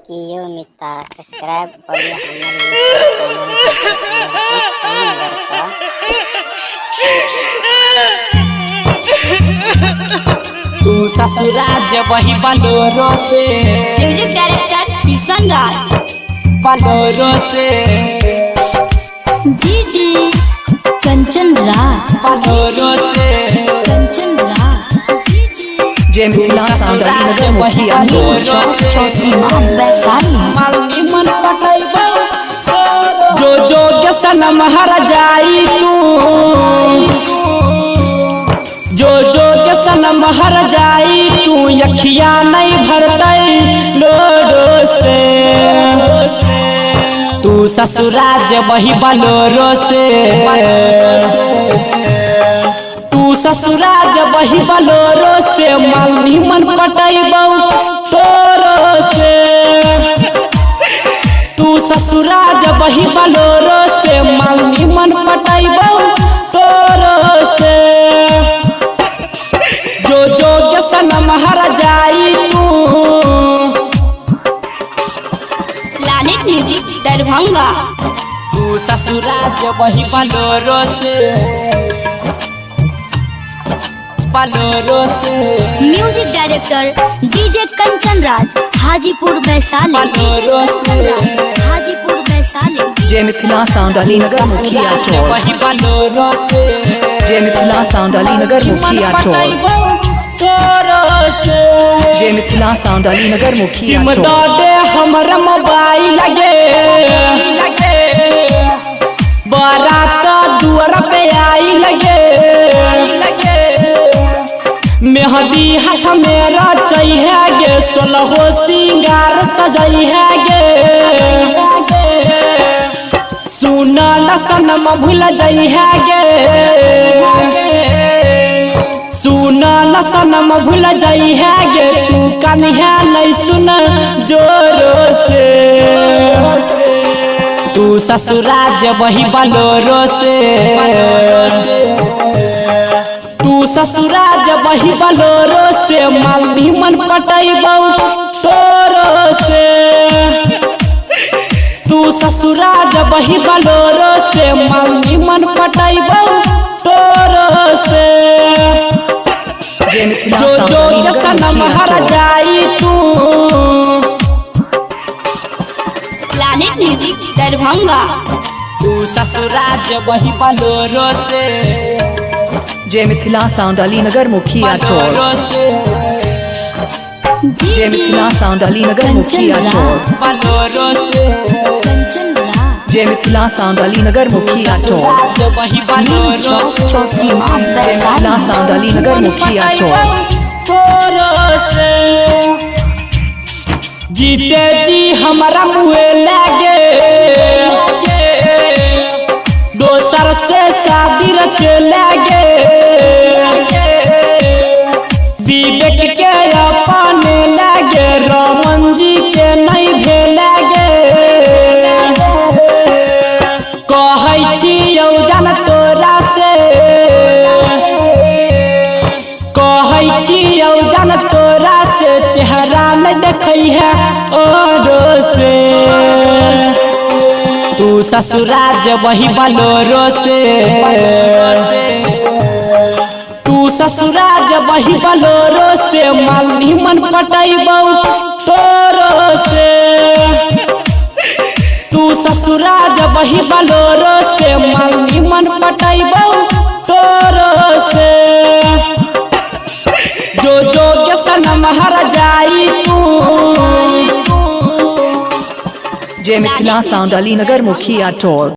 कियो मिता सब्सक्राइब करिए हमर तू ससुराज वही बलोरो से म्यूजिक डायरेक्टर किशन राज बलोरो से डीजे कंचन राज बलोरो से कंचन राज जय मिथिला साउंड वही बलोरो से चौसी माँ वैशाली मालनी मन पटैबो जो जोग्य सनम हर जाई तू जो जोग्य सनम हर जाई तू अखिया नहीं भरतई लोरो से तू ससुराज वही बलोरो से तू ससुराज वही बलोरो से मालनी मन पटैबो तोरो से तू ससुराज वही बलोरो से मालनी मन पटैबो तोरो से जो जोग्य सनम हर जाई तू प्लैनेट म्यूजिक दरभंगा तू ससुराज वही बलोरो से बलोरो से music director DJ Kanchan Raj Hajipur Vaishali Bolero से हाजीपुर वैशाली जय मिथिला साउंड अलीनगर मुखिया ससुराज टोल वही बलोरो से जय मिथिला साउंड अलीनगर मुखिया टोल तोरो से जय मिथिला साउंड अलीनगर मुखिया सिम टोल दे हमर मोबाइल लगे बारात दुआर पे आई लगे मेहंदी हाथ में रचई है गे सोलहो सिंगार सजई है गे सुनल सनम भूल जई है गे सुनल सनम भूल जई है गे तू कन्या नहीं सुन जोरो से तू ससुराज वही बलोरो से तू ससुराज वही बलोरो से मालनी मन पटैबो तोरो से तू ससुराज वही बलोरो से मालनी मन पटैबो तोरो से जय मिथिला जो साउंड जो अलीनगर सनम मुखिया हर टोल जाई तू प्लैनेट म्यूजिक दरभंगा तू ससुराज वही बलोरो से जय मिथिला साउंड अलीनगर मुखिया टोल बलोरो से जय मिथिला साउंड अलीनगर मुखिया टोल बलोरो से कंचन राज जय मिथिला साउंड अलीनगर मुखिया टोल ससुराज वही बलोरो से चौसी माँ जय मिथिला वैशाली साउंड अलीनगर मुखिया टोल तोरो से जीते जी हमारा मुँह लागे दोसर से शादी रचे लागे विवेक के अपने लागे रमन जी के नहीं भेलागे कहै छी यौ जान तोरा से कहै छी यौ जान तोरा से चेहरा नहीं देखै है ओरो से तू ससुराज वही बलोरो से तू ससुराज वही बलोरो से मालनी मन पटैबो तोरो से तू ससुराज वही बलोरो से मालनी मन पटैबो तोरो से जो जोग्य सनम हर जाई तू जय मिथिला साउंड अलीनगर मुखिया टोल